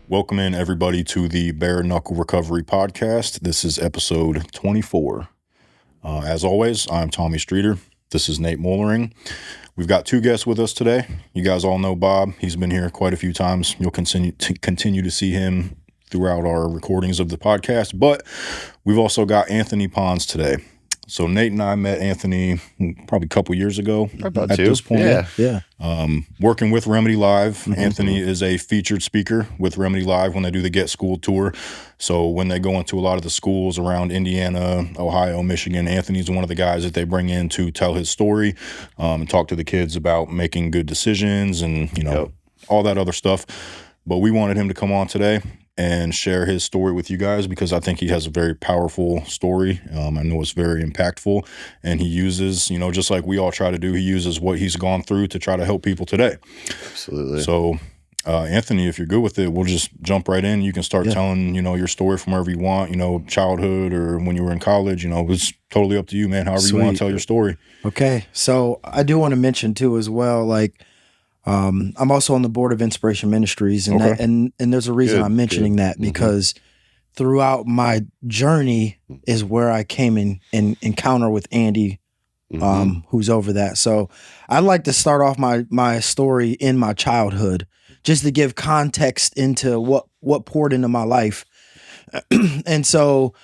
Welcome in, everybody, to the Bare Knuckle Recovery Podcast. This is episode 24. As always, I'm Tommy Streeter. This is Nate Moellering. We've got two guests with us today. You guys all know Bob. He's been here quite a few times. You'll continue to see him throughout our recordings of the podcast. But we've also got Anthony Pons today. So Nate and I met Anthony probably a couple years ago at this point. Yeah. Working with Remedy Live. Mm-hmm. Anthony is a featured speaker with Remedy Live when they do the Get School tour. So when they go into a lot of the schools around Indiana, Ohio, Michigan, Anthony's one of the guys that they bring in to tell his story, and talk to the kids about making good decisions and, all that other stuff. But we wanted him to come on today and share his story with you guys because I think he has a very powerful story. I know it's very impactful, and he uses, just like we all try to do, he uses what he's gone through to try to help people today. Absolutely. So, Anthony, if you're good with it, we'll just jump right in. You can start telling, your story from wherever you want, childhood or when you were in college, it's totally up to you, man, however you want to tell your story. Okay. So I do want to mention too, as well, I'm also on the board of Inspiration Ministries, and and there's a reason I'm mentioning that because throughout my journey is where I came in encounter with Andy, who's over that. So I'd like to start off my story in my childhood, just to give context into what poured into my life. And so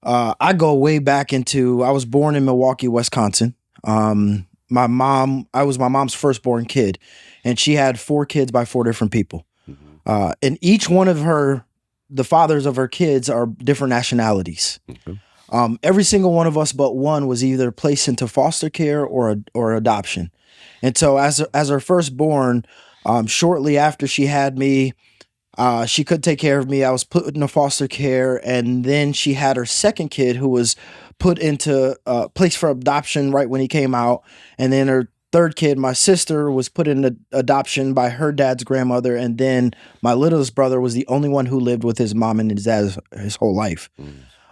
I go way back into, I was born in Milwaukee, Wisconsin. I was my mom's firstborn kid, and she had 4 kids by 4 different people. And each one of the fathers of her kids are different nationalities. Every single one of us but one was either placed into foster care or adoption. And so as her firstborn, shortly after she had me, she couldn't take care of me. I was put into foster care, and then she had her second kid who was put into a place for adoption right when he came out. And then her third kid, my sister, was put into adoption by her dad's grandmother. And then my littlest brother was the only one who lived with his mom and his dad his whole life.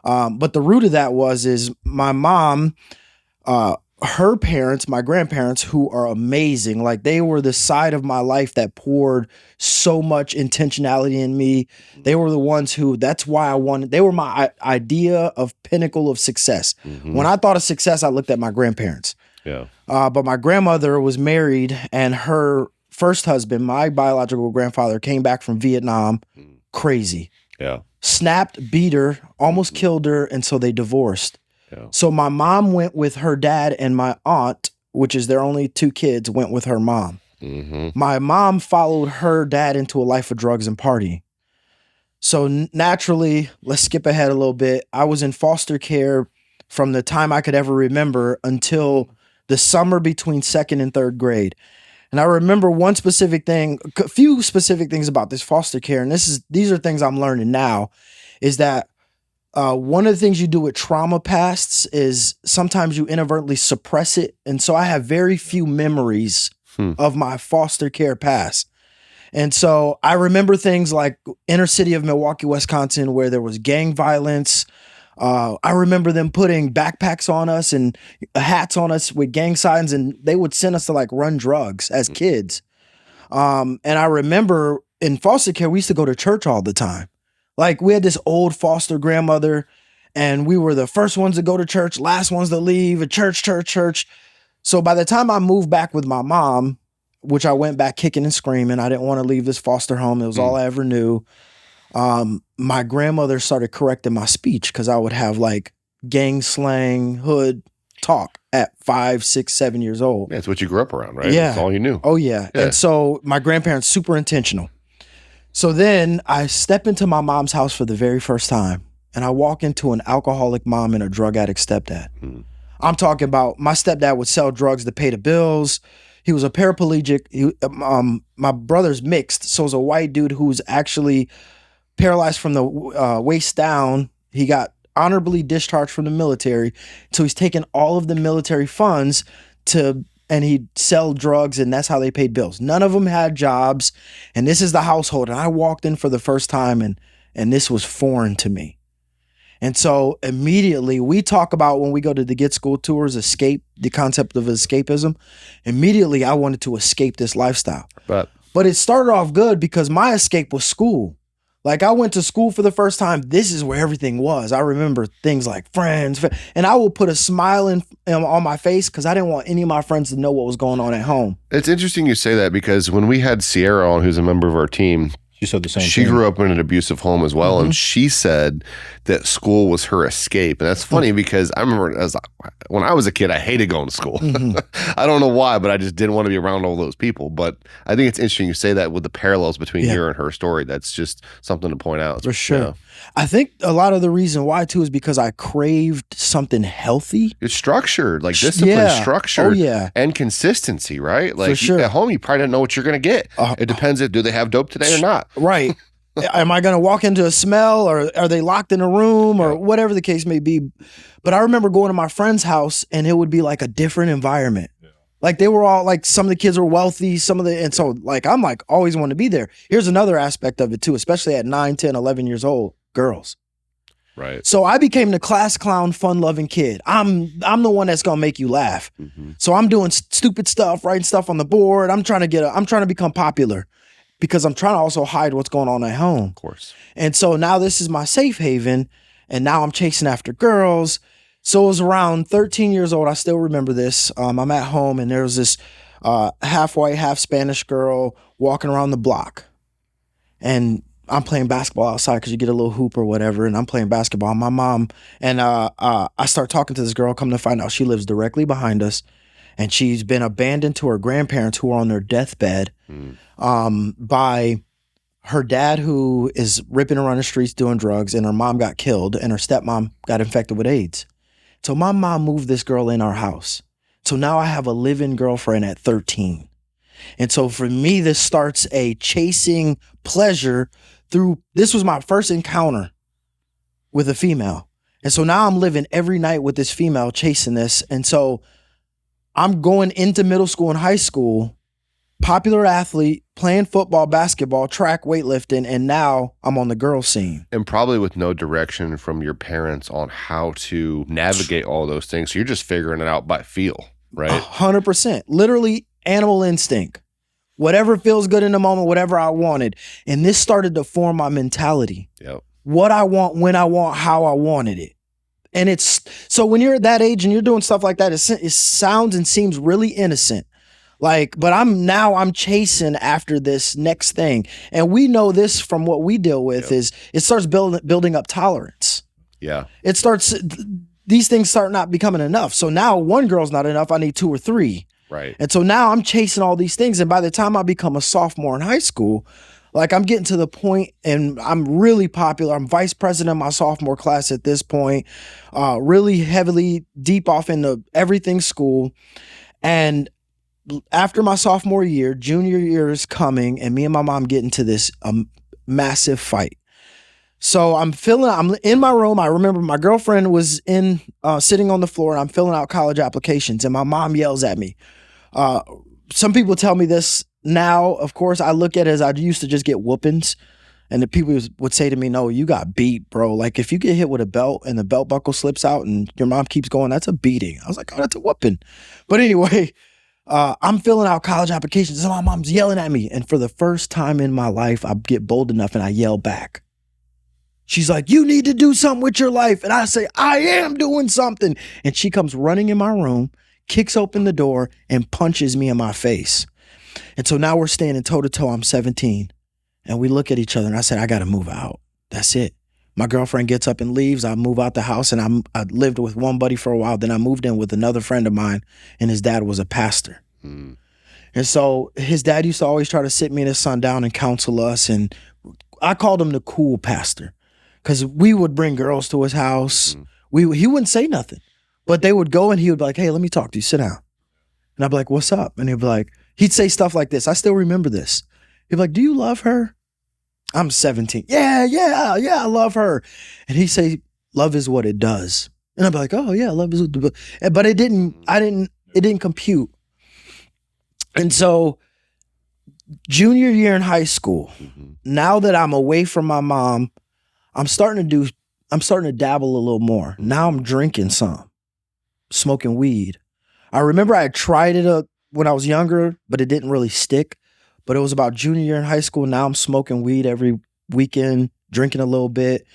But the root of that is my mom, her parents, my grandparents, who are amazing. Like, they were the side of my life that poured so much intentionality in me. They were the ones who, that's why they were my idea of pinnacle of success. When I thought of success, I looked at my grandparents. Yeah. But my grandmother was married, and her first husband, my biological grandfather, came back from Vietnam, crazy. Yeah. Snapped, beat her, almost killed her, and so they divorced. Yeah. So my mom went with her dad, and my aunt, which is their only 2 kids, went with her mom. My mom followed her dad into a life of drugs and partying. So naturally, let's skip ahead a little bit. I was in foster care from the time I could ever remember until the summer between 2nd and 3rd grade. And I remember one specific thing, a few specific things about this foster care, and these are things I'm learning now, is that one of the things you do with trauma pasts is sometimes you inadvertently suppress it. And so I have very few memories of my foster care past. And so I remember things like inner city of Milwaukee, Wisconsin, where there was gang violence. I remember them putting backpacks on us and hats on us with gang signs, and they would send us to run drugs as kids. And I remember in foster care, we used to go to church all the time. We had this old foster grandmother, and we were the first ones to go to church, last ones to leave, a church. So by the time I moved back with my mom, which I went back kicking and screaming, I didn't want to leave this foster home. It was all I ever knew. My grandmother started correcting my speech because I would have gang slang, hood talk at 5, 6, 7 years old. Yeah, it's what you grew up around, right? Yeah. That's all you knew. Oh, yeah. And so my grandparents, super intentional. So then I step into my mom's house for the very first time, and I walk into an alcoholic mom and a drug addict stepdad. I'm talking about my stepdad would sell drugs to pay the bills. He was a paraplegic. My brother's mixed, so it's a white dude who's actually paralyzed from the waist down. He got honorably discharged from the military, so he's taken all of the military funds and he'd sell drugs, and that's how they paid bills. None of them had jobs, and this is the household. And I walked in for the first time, and this was foreign to me. And so immediately we talk about, when we go to the Get School tours, the concept of escapism. Immediately I wanted to escape this lifestyle. But it started off good because my escape was school. Like I went to school for the first time. This is where everything was. I remember things like friends, and I will put a smile on my face because I didn't want any of my friends to know what was going on at home. It's interesting you say that because when we had Sierra on, who's a member of our team, she said the same she thing. grew up in an abusive home as well, and she said that school was her escape. And that's funny because I remember when I was a kid, I hated going to school. I don't know why, but I just didn't want to be around all those people. But I think it's interesting you say that with the parallels between your and her story. That's just something to point out. For sure. I think a lot of the reason why too is because I craved something healthy. It's structured, like discipline, structure, and consistency, right? Like for sure. At home, you probably don't know what you're going to get. It depends do they have dope today or not? Right. Am I going to walk into a smell, or are they locked in a room, or whatever the case may be? But I remember going to my friend's house and it would be like a different environment. Yeah. Like they were all like, some of the kids were wealthy, and so like, I'm like always want to be there. Here's another aspect of it too, especially at 9, 10, 11 years old, girls. Right. So I became the class clown, fun-loving kid. I'm the one that's gonna make you laugh. So I'm doing stupid stuff, writing stuff on the board. I'm trying to become popular because I'm trying to also hide what's going on at home. Of course. And so now this is my safe haven, and now I'm chasing after girls. So it was around 13 years old. I still remember this. I'm at home, and there was this half white, half Spanish girl walking around the block, and I'm playing basketball outside because you get a little hoop or whatever, and I'm playing basketball. My mom and I start talking to this girl. Come to find out, she lives directly behind us, and she's been abandoned to her grandparents who are on their deathbed by her dad, who is ripping around the streets doing drugs, and her mom got killed, and her stepmom got infected with AIDS. So my mom moved this girl in our house. So now I have a live-in girlfriend at 13. And so for me, this starts a chasing pleasure through, this was my first encounter with a female. And so now I'm living every night with this female chasing this. And so I'm going into middle school and high school, popular athlete, playing football, basketball, track, weightlifting, and now I'm on the girl scene. And probably with no direction from your parents on how to navigate all those things. So you're just figuring it out by feel, right? 100%. Literally animal instinct. Whatever feels good in the moment, whatever I wanted. And this started to form my mentality. Yep. What I want, when I want, how I wanted it. And it's, so when you're at that age and you're doing stuff like that, it sounds and seems really innocent. Like, but I'm chasing after this next thing. And we know this from what we deal with is it starts building up tolerance. Yeah. It starts, these things start not becoming enough. So now one girl's not enough. I need 2 or 3. Right. And so now I'm chasing all these things. And by the time I become a sophomore in high school, like I'm getting to the point and I'm really popular. I'm vice president of my sophomore class at this point, really heavily deep off into everything school. And after my sophomore year, junior year is coming, and me and my mom get into this massive fight. So I'm in my room. I remember my girlfriend was sitting on the floor, and I'm filling out college applications, and my mom yells at me. Some people tell me this now. Of course, I look at it as I used to just get whoopings, and the people would say to me, "No, you got beat, bro. Like if you get hit with a belt and the belt buckle slips out and your mom keeps going, that's a beating." I was like, "Oh, that's a whooping." But anyway, I'm filling out college applications, and my mom's yelling at me. And for the first time in my life, I get bold enough and I yell back. She's like, "You need to do something with your life." And I say, "I am doing something." And she comes running in my room, kicks open the door, and punches me in my face. And so now we're standing toe to toe. I'm 17. And we look at each other, and I said, "I got to move out. That's it." My girlfriend gets up and leaves. I move out the house, and I lived with one buddy for a while. Then I moved in with another friend of mine, and his dad was a pastor. And so his dad used to always try to sit me and his son down and counsel us. And I called him the cool pastor because we would bring girls to his house. He wouldn't say nothing, but they would go and he would be like, "Hey, let me talk to you. Sit down." And I'd be like, "What's up?" And he'd be like, he'd say stuff like this. I still remember this. He'd be like, "Do you love her?" I'm 17. Yeah, I love her. And he'd say, "Love is what it does." And I'd be like, "Oh yeah, love is what it does." But it didn't compute. And so junior year in high school, now that I'm away from my mom, I'm starting to dabble a little more. Now I'm drinking some, smoking weed. I remember I tried it when I was younger, but it didn't really stick. But it was about junior year in high school. Now I'm smoking weed every weekend, drinking a little bit.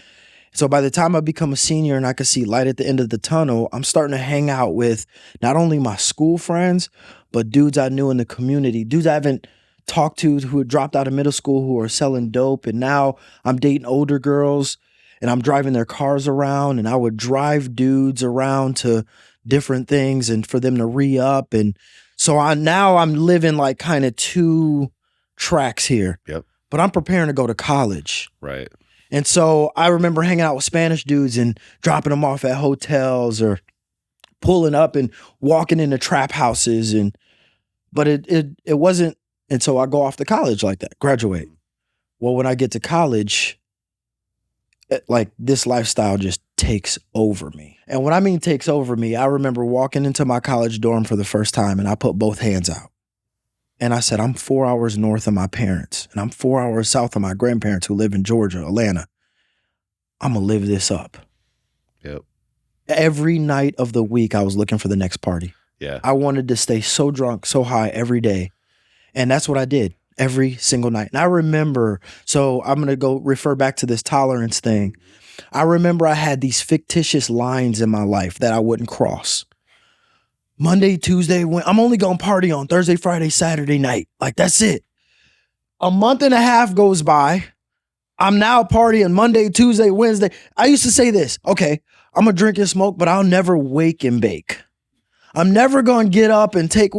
So by the time I become a senior and I could see light at the end of the tunnel, I'm starting to hang out with not only my school friends, but dudes I knew in the community, dudes I haven't talked to who had dropped out of middle school who are selling dope. And now I'm dating older girls and I'm driving their cars around, and I would drive dudes around to different things and for them to re-up. And so I'm living like kind of two tracks here. Yep. But I'm preparing to go to college. Right. And so I remember hanging out with Spanish dudes and dropping them off at hotels or pulling up and walking into trap houses. But it wasn't. And so I go off to college like that, graduate. Well, when I get to college, like this lifestyle just takes over me. And when I mean takes over me, I remember walking into my college dorm for the first time and I put both hands out. And I said, I'm 4 hours north of my parents and I'm 4 hours south of my grandparents who live in Georgia, Atlanta. I'm going to live this up. Yep. Every night of the week, I was looking for the next party. Yeah. I wanted to stay so drunk, so high every day. And that's what I did every single night. And I remember, so I'm going to go refer back to this tolerance thing. I remember I had these fictitious lines in my life that I wouldn't cross. Monday, Tuesday, I'm only going to party on Thursday, Friday, Saturday night. Like, that's it. A month and a half goes by. I'm now partying Monday, Tuesday, Wednesday. I used to say this, okay, I'm going to drink and smoke, but I'll never wake and bake. I'm never going to get up and take,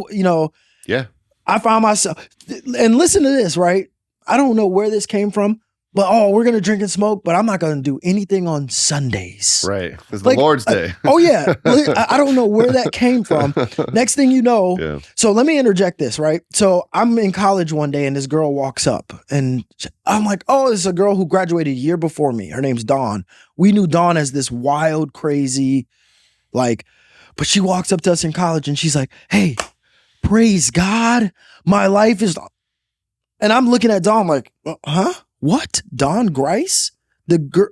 Yeah. I found myself, and listen to this, right? I don't know where this came from, but we're going to drink and smoke, but I'm not going to do anything on Sundays. Right. It's the Lord's Day. Yeah. I don't know where that came from. Next thing you know, Yeah. So let me interject this, right? So I'm in college one day and this girl walks up and I'm like, oh, it's a girl who graduated a year before me. Her name's Dawn. We knew Dawn as this wild, crazy, but she walks up to us in college and she's like, hey, praise God, my life is, and I'm looking at Dawn like, huh? What? Dawn Grice? The girl?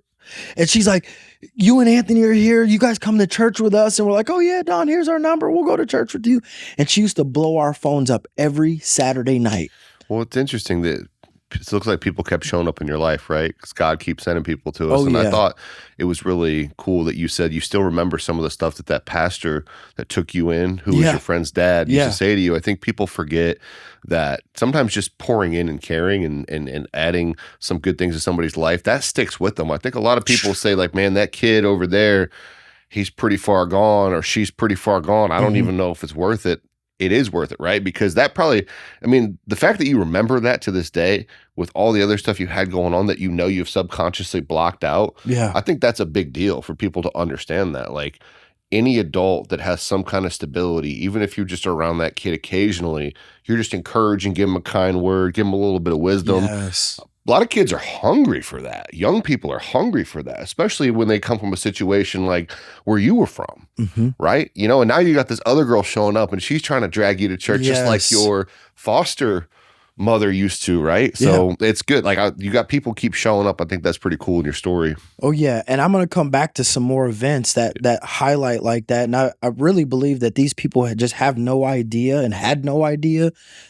And she's like, you and Anthony are here. You guys come to church with us. And we're like, oh yeah, Dawn, here's our number. We'll go to church with you. And she used to blow our phones up every Saturday night. Well, it's interesting that it looks like people kept showing up in your life, right? Because God keeps sending people to us. I thought it was really cool that you said you still remember some of the stuff that pastor that took you in, who was your friend's dad, used to say to you. I think people forget that sometimes just pouring in and caring and adding some good things to somebody's life, that sticks with them. I think a lot of people say like, man, that kid over there, he's pretty far gone or she's pretty far gone. I don't even know if it's worth it. It is worth it, right? Because that probably, the fact that you remember that to this day with all the other stuff you had going on that you've subconsciously blocked out, I think that's a big deal for people to understand that. Like any adult that has some kind of stability, even if you're just around that kid occasionally, you're just encouraging, give them a kind word, give them a little bit of wisdom. Yes. A lot of kids are hungry for that. Young people are hungry for that, especially when they come from a situation like where you were from, right? And now you got this other girl showing up and she's trying to drag you to church just like your foster mother used to, right? So it's good. Like you got people keep showing up. I think that's pretty cool in your story. Oh yeah, and I'm going to come back to some more events that highlight like that. And I really believe that these people had no idea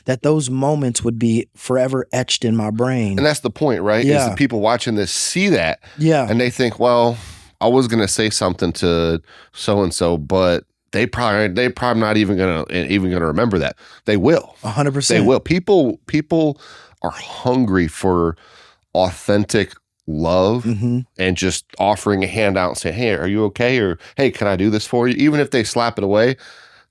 that those moments would be forever etched in my brain. And that's the point, right? Is the people watching this see that, and they think, well, I was going to say something to so and so, but they probably not even gonna remember that. They will. 100%. They will. People are hungry for authentic love and just offering a hand out and saying, hey, are you okay? Or hey, can I do this for you? Even if they slap it away,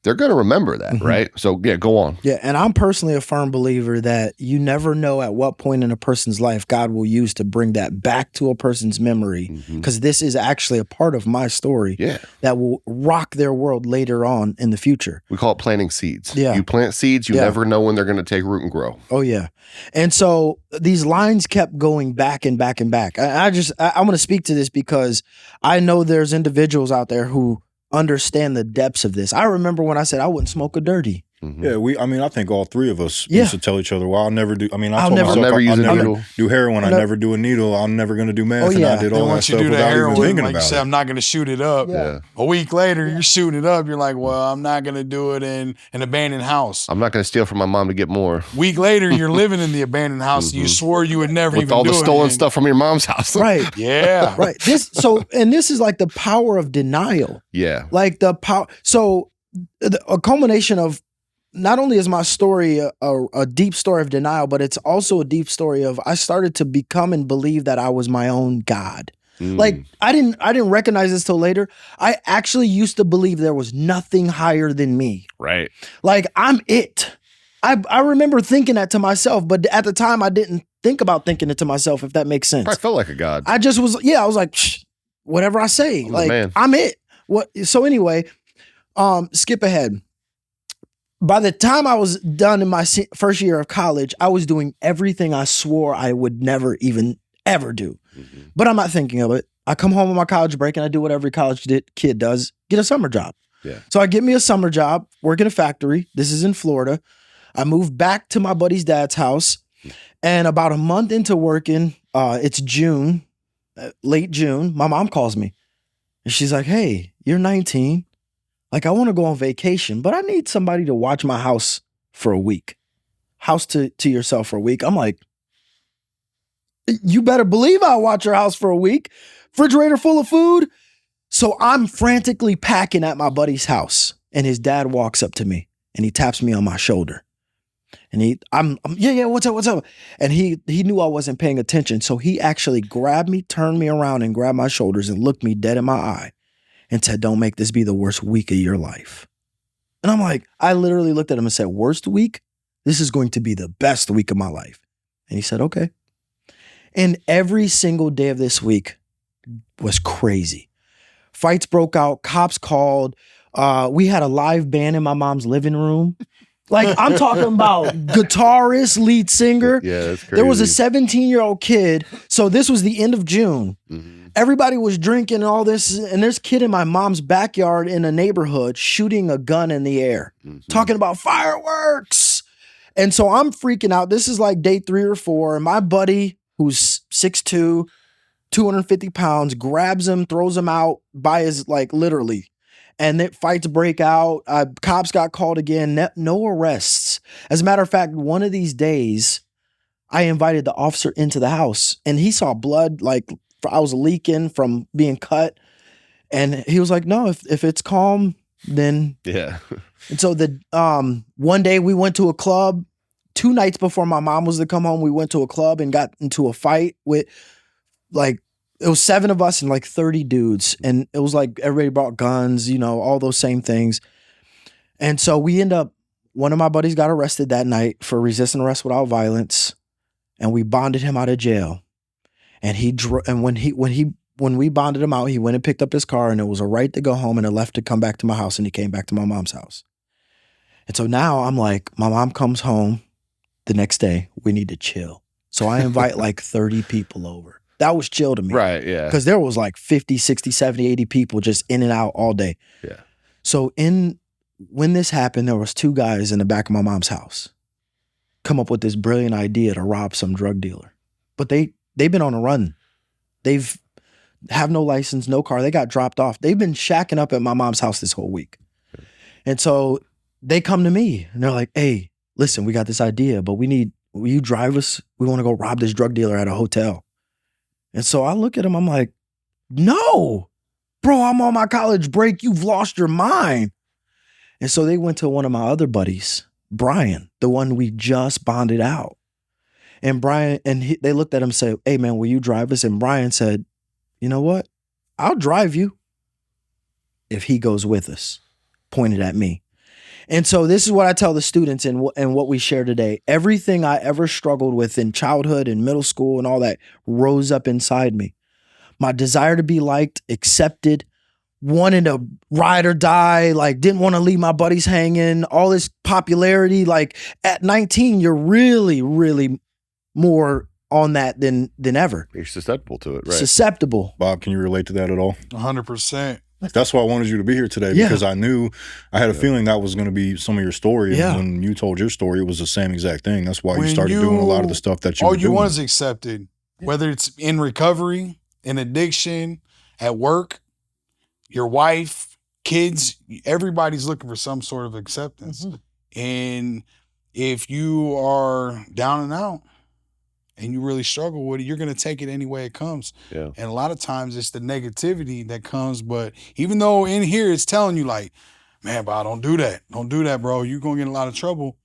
they're going to remember that, right? So yeah, go on. Yeah, and I'm personally a firm believer that you never know at what point in a person's life God will use to bring that back to a person's memory, because this is actually a part of my story that will rock their world later on in the future. We call it planting seeds. Yeah. You plant seeds, you never know when they're going to take root and grow. Oh yeah. And so these lines kept going back and back and back. I want to speak to this because I know there's individuals out there who understand the depths of this. I remember when I said I wouldn't smoke a dirty. Yeah, I think all three of us used to tell each other, well, I'll never do, I'll never use a needle. Do heroin, I never do a needle, I'm never going to do meth, and I did all that stuff without even thinking about it. You say, I'm not going to shoot it up. Yeah. A week later, you're shooting it up. You're like, well, I'm not going to do it in an abandoned house. I'm not going to steal from my mom to get more. Week later, you're living in the abandoned house. You swore you would never with even all do the it stolen again. stuff from your mom's house. Right. Yeah. Right. This is like the power of denial. Yeah. Like the power. So a culmination of, not only is my story a deep story of denial, but it's also a deep story of I started to become and believe that I was my own God. Like I didn't recognize this till later. I actually used to believe there was nothing higher than me. Right. Like I'm it. I remember thinking that to myself, but at the time I didn't think about thinking it to myself, if that makes sense. I felt like a god. I just was, I was like, whatever I say, I'm it. So anyway, skip ahead. By the time I was done in my first year of college, I was doing everything I swore I would never even ever do. But I'm not thinking of it. I come home on my college break and I do what every college kid does, get a summer job. Yeah. So I get me a summer job, work in a factory. This is in Florida. I moved back to my buddy's dad's house. And about a month into working, it's June, late June, my mom calls me. And she's like, hey, you're 19. Like, I want to go on vacation, but I need somebody to watch my house for a week. House to yourself for a week. I'm like, you better believe I'll watch your house for a week. Refrigerator full of food. So I'm frantically packing at my buddy's house. And his dad walks up to me and he taps me on my shoulder. And I'm what's up? And he knew I wasn't paying attention. So he actually grabbed me, turned me around and grabbed my shoulders and looked me dead in my eye. And said, don't make this be the worst week of your life. And I'm like, I literally looked at him and said, worst week? This is going to be the best week of my life. And he said, okay. And every single day of this week was crazy. Fights broke out, cops called. We had a live band in my mom's living room. Like, I'm talking about guitarist, lead singer. Yeah, that's crazy. There was a 17-year-old kid. So this was the end of June. Everybody was drinking and all this. And there's a kid in my mom's backyard in a neighborhood shooting a gun in the air, talking about fireworks. And so I'm freaking out. This is like day 3 or 4. And my buddy, who's 6'2", 250 pounds, grabs him, throws him out by his, like, literally. And then fights break out. Cops got called again. No arrests. As a matter of fact, one of these days, I invited the officer into the house. And he saw blood, like, I was leaking from being cut. And he was like, no, if it's calm, then. Yeah. And so one day we went to a club. 2 nights before my mom was to come home, we went to a club and got into a fight with, like, it was 7 of us and like 30 dudes. And it was like everybody brought guns, all those same things. And so we one of my buddies got arrested that night for resisting arrest without violence. And we bonded him out of jail. And when we bonded him out, he went and picked up his car and it was a right to go home and a left to come back to my house. And he came back to my mom's house. And so now I'm like, my mom comes home the next day, we need to chill. So I invite like 30 people over. That was chill to me. Right, yeah. Because there was like 50, 60, 70, 80 people just in and out all day. Yeah. So when this happened, there was 2 guys in the back of my mom's house come up with this brilliant idea to rob some drug dealer. But they've been on a run. They've have no license, no car. They got dropped off. They've been shacking up at my mom's house this whole week. And so they come to me and they're like, hey, listen, we got this idea, but will you drive us? We want to go rob this drug dealer at a hotel. And so I look at him, I'm like, no, bro, I'm on my college break. You've lost your mind. And so they went to one of my other buddies, Brian, the one we just bonded out. And Brian, they looked at him and said, hey man, will you drive us? And Brian said, you know what? I'll drive you if he goes with us, pointed at me. And so this is what I tell the students and what we share today. Everything I ever struggled with in childhood and middle school and all that rose up inside me. My desire to be liked, accepted, wanted to ride or die, like didn't want to leave my buddies hanging, all this popularity. Like at 19, you're really, really more on that than ever. You're susceptible to it, right? Susceptible. Bob, can you relate to that at all? 100%. That's why I wanted you to be here today, because I knew, I had a feeling that was going to be some of your story. And when you told your story, it was the same exact thing. That's why you started doing a lot of the stuff that you were doing. All you want is accepted, whether it's in recovery, in addiction, at work, your wife, kids, everybody's looking for some sort of acceptance. And if you are down and out and you really struggle with it, you're going to take it any way it comes. And a lot of times it's the negativity that comes. But even though in here it's telling you like, man, bro, don't do that. Don't do that, bro. You're going to get in a lot of trouble.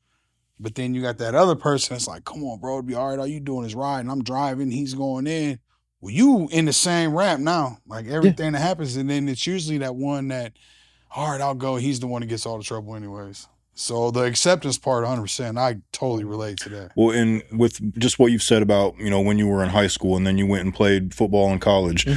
But then you got that other person that's like, come on, bro, it'll be all right. All you doing is riding. I'm driving. He's going in. Well, you in the same rap now. Like everything that happens. And then it's usually that one that, all right, I'll go. He's the one that gets all the trouble anyways. So the acceptance part, 100%, I totally relate to that. Well, and with just what you've said about, when you were in high school and then you went and played football in college,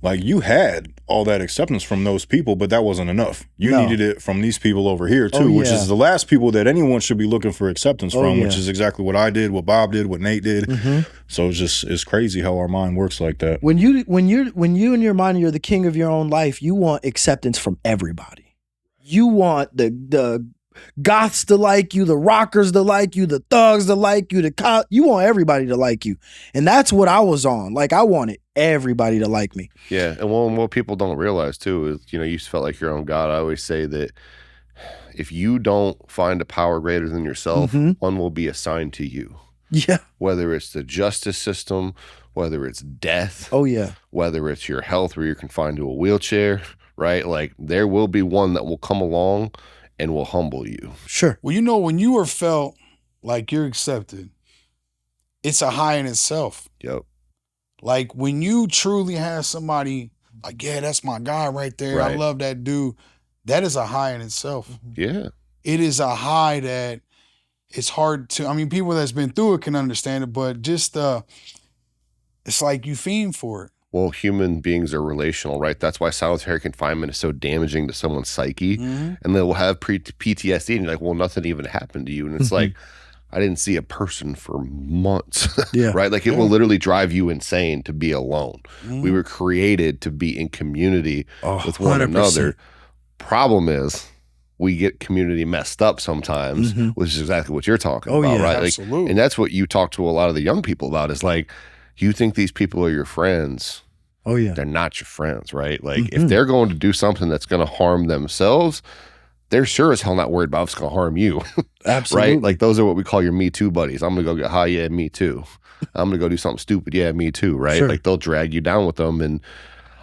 like you had all that acceptance from those people, but that wasn't enough. You needed it from these people over here too, which is the last people that anyone should be looking for acceptance from, which is exactly what I did, what Bob did, what Nate did. So it's crazy how our mind works like that. When you in your mind, you're the king of your own life, you want acceptance from everybody. You want the goths to like you, the rockers to like you, the thugs to like you, you want everybody to like you. And that's what I was on. Like I wanted everybody to like me. Yeah. And what people don't realize too is, you felt like your own God. I always say that if you don't find a power greater than yourself, one will be assigned to you. Yeah. Whether it's the justice system, whether it's death. Whether it's your health where you're confined to a wheelchair, right? Like there will be one that will come along and will humble you. Sure. Well, when you are felt like you're accepted, it's a high in itself. Yep. Like when you truly have somebody like, yeah, that's my guy right there. I love that dude. That is a high in itself. Yeah. It is a high that it's hard to, people that's been through it can understand it, but just, it's like you fiend for it. Well, human beings are relational, right? That's why solitary confinement is so damaging to someone's psyche. And they will have PTSD and you're like, well, nothing even happened to you. And it's like, I didn't see a person for months, right? Like it will literally drive you insane to be alone. We were created to be in community with one 100%. Another. Problem is we get community messed up sometimes, which is exactly what you're talking about, right? Absolutely. Like, and that's what you talk to a lot of the young people about is like, you think these people are your friends. They're not your friends, right? Like if they're going to do something that's going to harm themselves, they're sure as hell not worried about if it's going to harm you. Absolutely. Right? Like those are what we call your Me Too buddies. I'm going to go get high. Yeah, me too. I'm going to go do something stupid. Yeah, me too. Right? Like they'll drag you down with them. And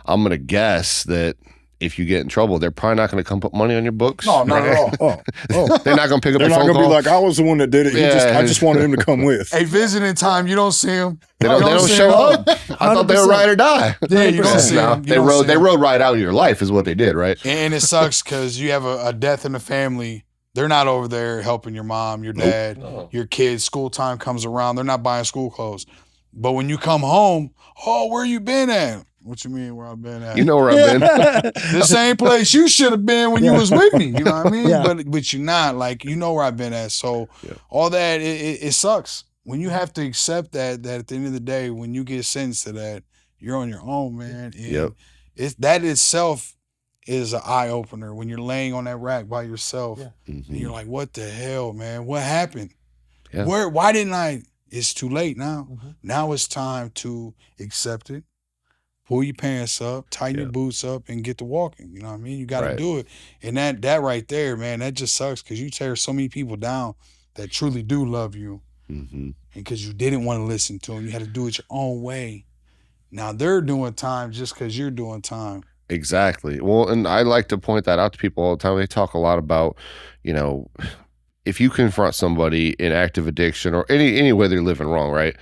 I'm going to guess that if you get in trouble, they're probably not going to come put money on your books. No, not at all. They're not going to pick up They're the phone not going to call. be like, I was the one that did it. I just wanted him to come with. Hey, visiting time, you don't see them. They don't show up. I thought they were ride or die. Yeah, you don't see them. They rode right out of your life is what they did, right? And it sucks because you have a death in the family. They're not over there helping your mom, your dad, your kids. School time comes around. They're not buying school clothes. But when you come home, where you been at? What you mean where I've been at? You know where I've been. The same place you should have been when you was with me. You know what I mean? But you're not. Like, you know where I've been at. So all that, it sucks. When you have to accept that at the end of the day, when you get sentenced to that, you're on your own, man. That itself is an eye opener when you're laying on that rack by yourself. And you're like, what the hell, man? What happened? Why didn't I? It's too late now. Now it's time to accept it. Pull your pants up, tighten your boots up, and get to walking. You know what I mean? You got to do it. And that right there, man, that just sucks because you tear so many people down that truly do love you. And because you didn't want to listen to them, you had to do it your own way. Now they're doing time just because you're doing time. Exactly. Well, and I like to point that out to people all the time. They talk a lot about, if you confront somebody in active addiction or any way they're living wrong, right?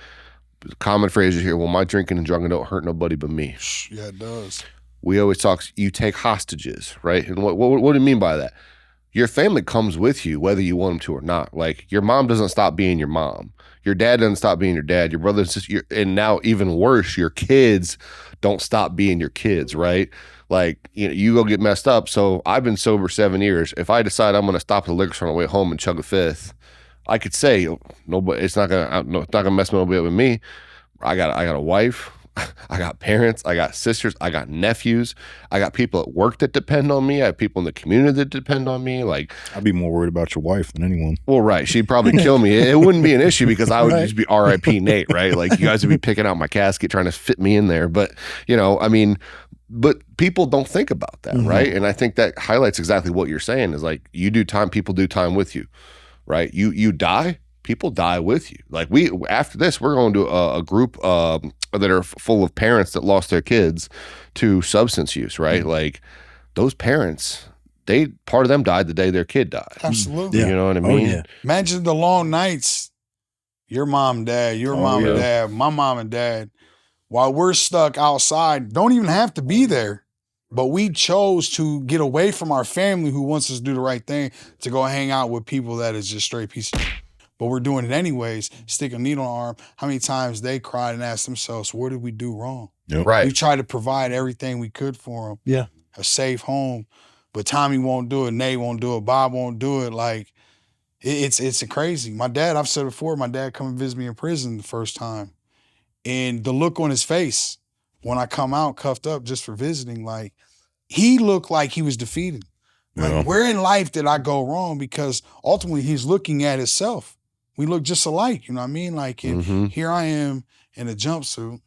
Common phrase you hear, well, my drinking and drugging don't hurt nobody but me. Yeah, it does. We always talk, you take hostages, right? And what do you mean by that? Your family comes with you, whether you want them to or not. Like, your mom doesn't stop being your mom. Your dad doesn't stop being your dad. Your brother and sister, and now even worse, your kids don't stop being your kids, right? Like, you go get messed up. So I've been sober 7 years. If I decide I'm going to stop at the liquor store on the way home and chug a fifth, I could say nobody. It's not gonna mess nobody up with me. I got a wife. I got parents, I got sisters, I got nephews, I got people at work that depend on me. I have people in the community that depend on me. Like, I'd be more worried about your wife than anyone. well, right. She'd probably kill me. It wouldn't be an issue because I would just be RIP Nate, right? Like, you guys would be picking out my casket, trying to fit me in there. But, you know, I mean, but people don't think about that, right? And I think that highlights exactly what you're saying is like, you do time, people do time with you, right? You die, people die with you. Like, after this, we're going to a group that are full of parents that lost their kids to substance use, right? Like, those parents, part of them died the day their kid died. Absolutely. You know what I mean? Oh, yeah. Imagine the long nights. Your mom and dad, your mom and dad, my mom and dad, while we're stuck outside, don't even have to be there. But we chose to get away from our family who wants us to do the right thing to go hang out with people that is just straight piece of shit. But we're doing it anyways. Stick a needle in the arm. How many times they cried and asked themselves, what did we do wrong? Yep. Right. We tried to provide everything we could for them. Yeah. A safe home. But Tommy won't do it. Nate won't do it. Bob won't do it. Like, it's crazy. My dad, I've said before, my dad come and visit me in prison the first time. And the look on his face when I come out cuffed up just for visiting, like, he looked like he was defeated. Like, where in life did I go wrong? Because ultimately he's looking at himself. We look just alike, you know what I mean? Like, here I am in a jumpsuit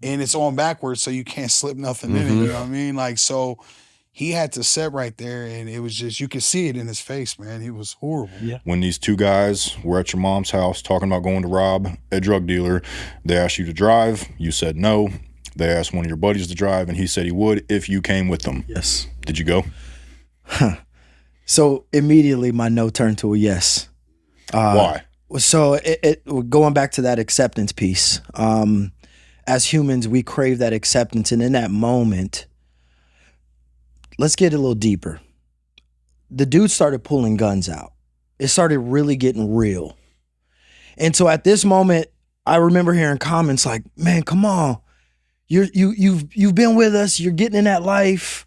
and it's on backwards so you can't slip nothing in it, you know what I mean? Like, so he had to sit right there and it was just, you could see it in his face, man. He was horrible. Yeah. When these two guys were at your mom's house talking about going to rob a drug dealer, they asked you to drive. You said no. They asked one of your buddies to drive, and he said he would if you came with them. Yes. Did you go? So immediately my no turned to a yes. Why? So going back to that acceptance piece, as humans, we crave that acceptance. And in that moment, let's get a little deeper. The dude started pulling guns out. It started really getting real. And so at this moment, I remember hearing comments like, man, come on. You've been with us. You're getting in that life.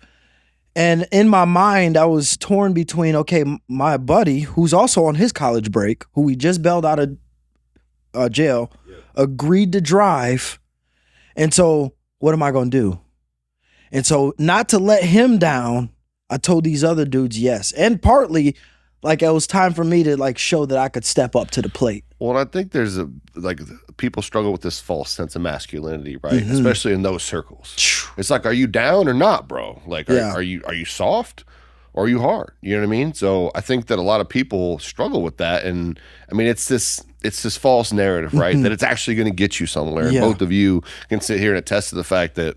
And in my mind, I was torn between, okay, my buddy, who's also on his college break, who we just bailed out of jail, agreed to drive. And so what am I going to do? And so not to let him down, I told these other dudes yes. And partly, like, it was time for me to, like, show that I could step up to the plate. Well, I think there's people struggle with this false sense of masculinity, right? Especially in those circles. It's like, are you down or not, bro? Like, are you soft or are you hard? You know what I mean? So I think that a lot of people struggle with that. And I mean, it's this false narrative, right? That it's actually going to get you somewhere. And both of you can sit here and attest to the fact that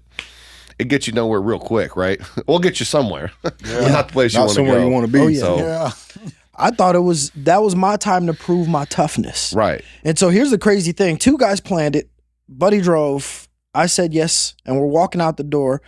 it gets you nowhere real quick, right? We'll get you somewhere. Not the place you want to go. Not somewhere you want to be. Oh, yeah. So, I thought that was my time to prove my toughness. right. And so here's the crazy thing. Two guys planned it. Buddy drove. I said yes. And we're walking out the door.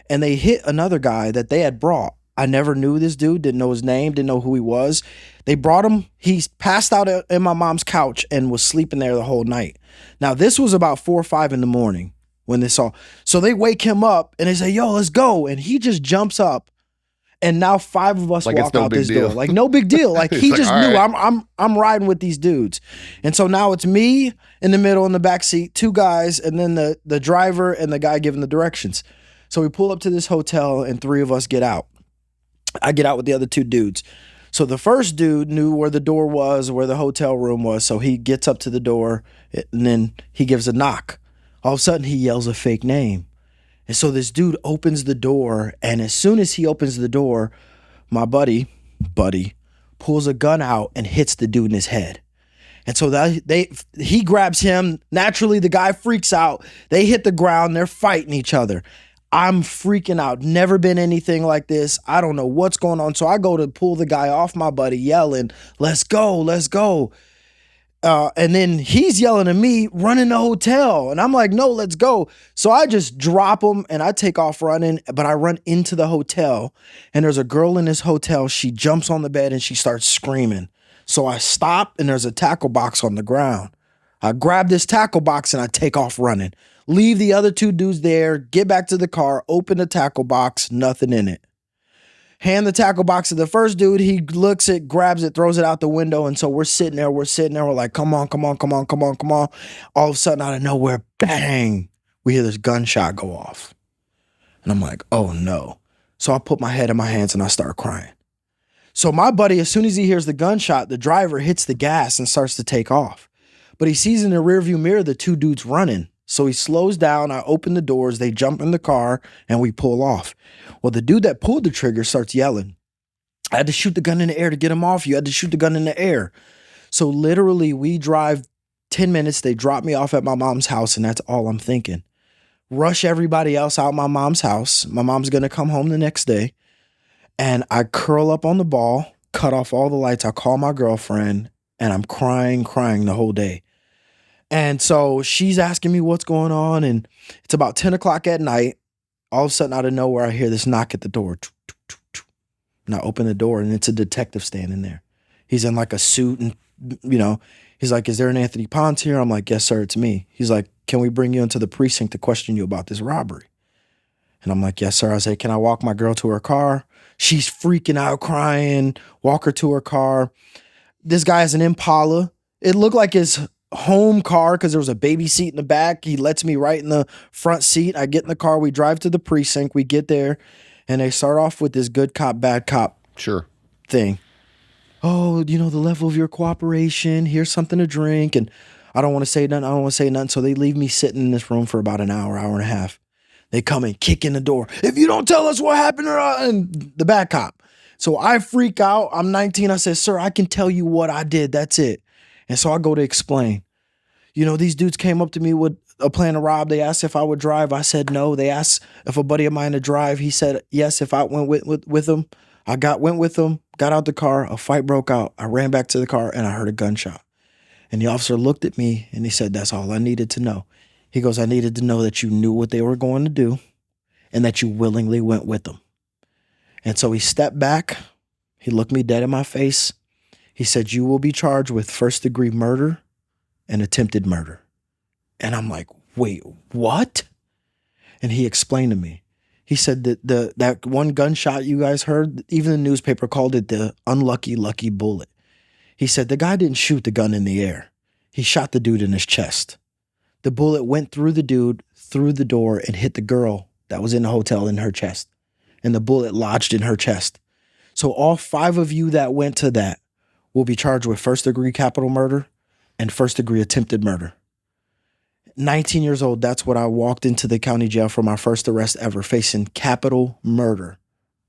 And they hit another guy that they had brought. I never knew this dude. Didn't know his name. Didn't know who he was. They brought him. He's passed out in my mom's couch and was sleeping there the whole night. Now, this was about 4 or 5 in the morning when this all. So they wake him up and they say, yo, let's go. And he just jumps up. And now 5 of us walk out this door. Like, no big deal. Like, he just knew I'm riding with these dudes. And so now it's me in the middle in the back seat, 2 guys, and then the driver and the guy giving the directions. So we pull up to this hotel and 3 of us get out. I get out with the other 2 dudes. So the first dude knew where the door was, where the hotel room was. So he gets up to the door and then he gives a knock. All of a sudden he yells a fake name. And so this dude opens the door, and as soon as he opens the door, my buddy pulls a gun out and hits the dude in his head. And so he grabs him. Naturally, the guy freaks out. They hit the ground. They're fighting each other. I'm freaking out. Never been anything like this. I don't know what's going on. So I go to pull the guy off my buddy, yelling, let's go, let's go. And then he's yelling at me, run in the hotel. And I'm like, no, let's go. So I just drop him and I take off running, but I run into the hotel and there's a girl in this hotel. She jumps on the bed and she starts screaming. So I stop and there's a tackle box on the ground. I grab this tackle box and I take off running. Leave the other 2 dudes there, get back to the car, open the tackle box, nothing in it. Hand the tackle box to the first dude. He looks it, grabs it, throws it out the window. And so we're sitting there. We're like, come on. All of a sudden, out of nowhere, bang, we hear this gunshot go off. And I'm like, oh no. So I put my head in my hands and I start crying. So my buddy, as soon as he hears the gunshot, the driver hits the gas and starts to take off. But he sees in the rearview mirror the two dudes running. So he slows down, I open the doors, they jump in the car, and we pull off. Well, the dude that pulled the trigger starts yelling, I had to shoot the gun in the air to get him off. You had to shoot the gun in the air. So literally we drive 10 minutes. They drop me off at my mom's house, and that's all I'm thinking. Rush everybody else out my mom's house. My mom's going to come home the next day. And I curl up on the ball, cut off all the lights. I call my girlfriend, and I'm crying the whole day. And so she's asking me what's going on. And it's about 10 o'clock at night. All of a sudden, out of nowhere, I hear this knock at the door. And I open the door, and it's a detective standing there. He's in like a suit, and, he's like, is there an Anthony Pons here? I'm like, yes, sir, it's me. He's like, can we bring you into the precinct to question you about this robbery? And I'm like, yes, sir. I say, can I walk my girl to her car? She's freaking out, crying. Walk her to her car. This guy has an Impala. It looked like his home car because there was a baby seat in the back. He lets me right in the front seat. I get in the car. We drive to the precinct. We get there. And they start off with this good cop, bad cop thing. Oh, the level of your cooperation. Here's something to drink. And I don't want to say nothing. So they leave me sitting in this room for about an hour and a half. They come and kick in the door. If you don't tell us what happened, and the bad cop. So I freak out. I'm 19. I said, sir, I can tell you what I did. That's it. And so I go to explain. These dudes came up to me with a plan to rob. They asked if I would drive. I said no. They asked if a buddy of mine to drive. He said yes if I went with them. I went with them, got out the car. A fight broke out. I ran back to the car, and I heard a gunshot. And the officer looked at me, and he said, that's all I needed to know. He goes, I needed to know that you knew what they were going to do and that you willingly went with them. And so he stepped back. He looked me dead in my face. He said, you will be charged with first-degree murder and attempted murder. And I'm like, wait, what? And he explained to me. He said that that one gunshot you guys heard, even the newspaper called it the unlucky lucky bullet. He said the guy didn't shoot the gun in the air. He shot the dude in his chest. The bullet went through the dude, through the door, and hit the girl that was in the hotel in her chest. And the bullet lodged in her chest. So all 5 of you that went to that will be charged with first-degree capital murder and first-degree attempted murder. 19 years old, that's what I walked into the county jail for my first arrest ever, facing capital murder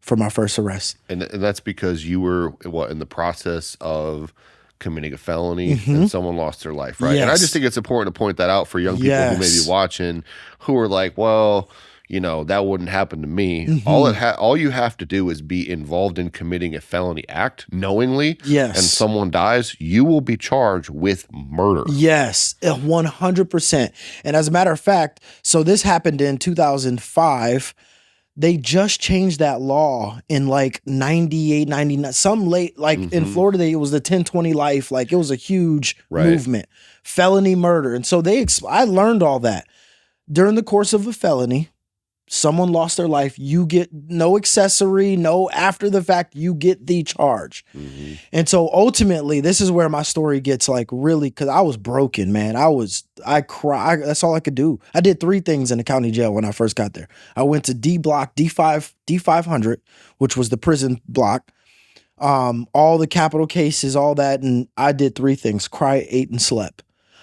for my first arrest. And that's because you were, in the process of committing a felony and someone lost their life, right? Yes. And I just think it's important to point that out for young people who may be watching, who are like, well, that wouldn't happen to me. All you have to do is be involved in committing a felony act knowingly. Yes. And someone dies, you will be charged with murder. Yes, 100%. And as a matter of fact, so this happened in 2005. They just changed that law in like 98, 99, some late, like in Florida, it was the 1020 life. Like it was a huge movement, felony murder. And so I learned all that during the course of a felony. Someone lost their life, you get no accessory, no after the fact, you get the charge. And so ultimately, this is where my story gets like really, because I was broken, man. I cried. That's all I could do. I did 3 things in the county jail when I first got there. I went to D block, D500, which was the prison block, all the capital cases, all that. And I did 3 things: cry, ate, and slept.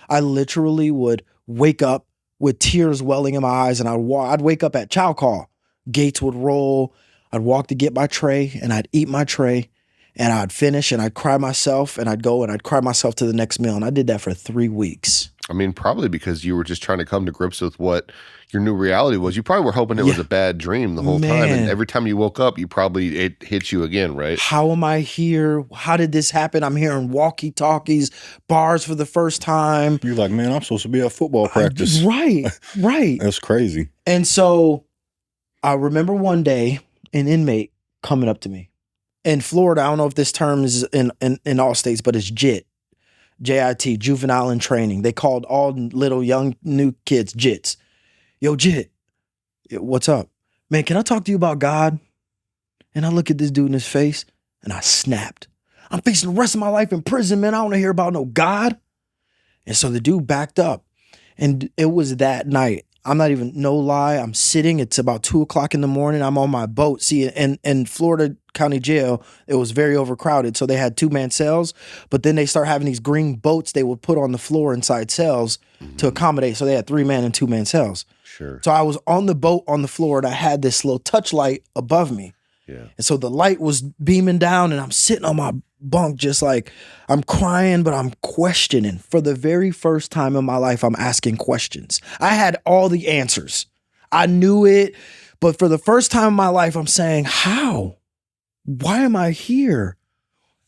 I literally would wake up with tears welling in my eyes, and I'd wake up at chow call. Gates would roll. I'd walk to get my tray, and I'd eat my tray, and I'd finish, and I'd cry myself, and I'd go, and I'd cry myself to the next meal. And I did that for 3 weeks. I mean, probably because you were just trying to come to grips with what your new reality was. You probably were hoping it was a bad dream the whole time. And every time you woke up, it hit you again, right? How am I here? How did this happen? I'm hearing walkie-talkies, bars for the first time. You're like, man, I'm supposed to be at football practice. Right. That's crazy. And so I remember one day an inmate coming up to me. In Florida, I don't know if this term is in all states, but it's JIT. JIT, juvenile in training. They called all little young new kids JITs. Yo, JIT, what's up? Man, can I talk to you about God? And I look at this dude in his face and I snapped. I'm facing the rest of my life in prison, man. I don't want to hear about no God. And so the dude backed up. And it was that night I'm not even, no lie, I'm sitting, it's about 2:00 in the morning, I'm on my boat. See, in Florida County Jail, it was very overcrowded, so they had 2-man cells, but then they start having these green boats they would put on the floor inside cells to accommodate, so they had 3-man and 2-man cells. Sure. So I was on the boat on the floor, and I had this little touch light above me. Yeah. And so the light was beaming down, and I'm sitting on my bunk just like, I'm crying, but I'm questioning. For the very first time in my life, I'm asking questions. I had all the answers. I knew it, but for the first time in my life, I'm saying, how? Why am I here?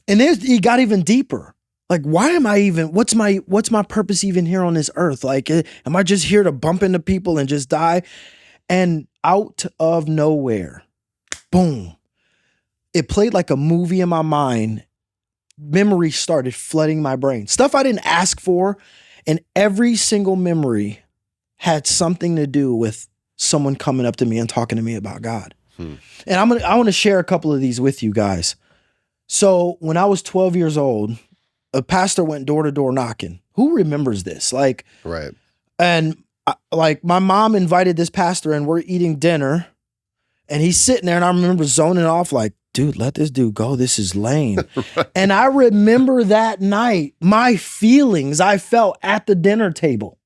And it got even deeper. Like, why am I even, what's my purpose even here on this earth? Like, am I just here to bump into people and just die? And out of nowhere, boom, it played like a movie in my mind. Memories started flooding my brain. Stuff I didn't ask for. And every single memory had something to do with someone coming up to me and talking to me about God. And I want to share a couple of these with you guys. So when I was 12 years old, a pastor went door to door knocking. Who remembers this? Like, right. And like my mom invited this pastor and we're eating dinner and he's sitting there and I remember zoning off like, dude, let this dude go. This is lame. Right. And I remember that night, my feelings I felt at the dinner table.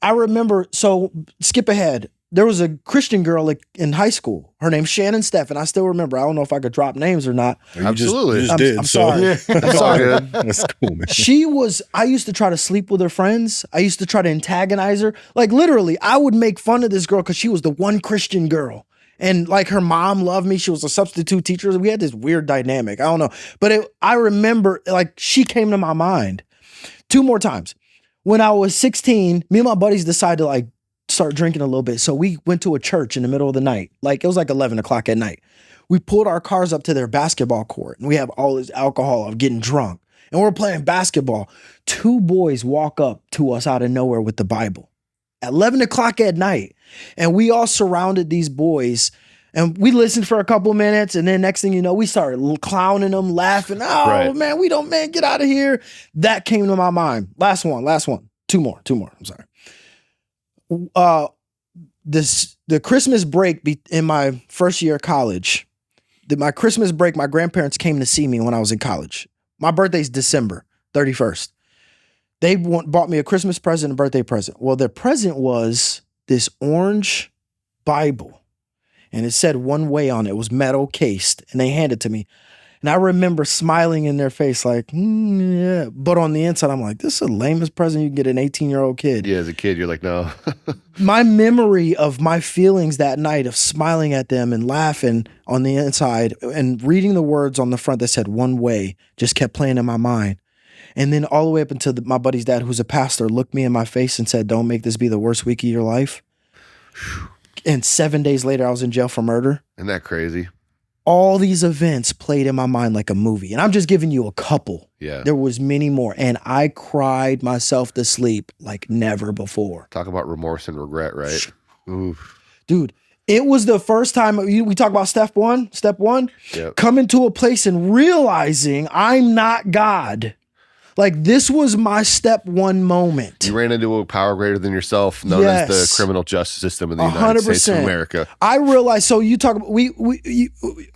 I remember, so skip ahead. There was a Christian girl in high school. Her name's Shannon Steffen. I still remember. I don't know if I could drop names or not. Absolutely. I'm sorry. Yeah. I'm sorry. That's cool, man. I used to try to sleep with her friends. I used to try to antagonize her. Like literally, I would make fun of this girl because she was the one Christian girl. And like her mom loved me. She was a substitute teacher. We had this weird dynamic. I don't know. But I remember like she came to my mind 2 more times. When I was 16, me and my buddies decided to like start drinking a little bit. So we went to a church in the middle of the night. Like it was like 11 o'clock at night. We pulled our cars up to their basketball court and we have all this alcohol of getting drunk. And we're playing basketball. 2 boys walk up to us out of nowhere with the Bible at 11 o'clock at night. And we all surrounded these boys and we listened for a couple minutes. And then next thing you know, we started clowning them, laughing. Oh, right. Man, get out of here. That came to my mind. Last one. 2 more. I'm sorry. The Christmas break in my first year of college, my Christmas break, my grandparents came to see me when I was in college. My birthday's December 31st. They bought me a Christmas present and a birthday present. Well, their present was this orange Bible and it said One Way on it. It was metal cased and they handed it to me. And I remember smiling in their face like, yeah. But on the inside, I'm like, this is the lamest present you can get an 18-year-old kid. Yeah, as a kid, you're like, no. My memory of my feelings that night of smiling at them and laughing on the inside and reading the words on the front that said One Way just kept playing in my mind. And then all the way up until my buddy's dad, who's a pastor, looked me in my face and said, don't make this be the worst week of your life. And 7 days later, I was in jail for murder. Isn't that crazy? All these events played in my mind like a movie. And I'm just giving you a couple. Yeah. There was many more. And I cried myself to sleep like never before. Talk about remorse and regret, right? Oof. Dude, it was the first time we talk about step one, yep. Coming to a place and realizing I'm not God. Like this was my step 1 moment. You ran into a power greater than yourself, known as the criminal justice system in the United States of America. I realized. So you talk.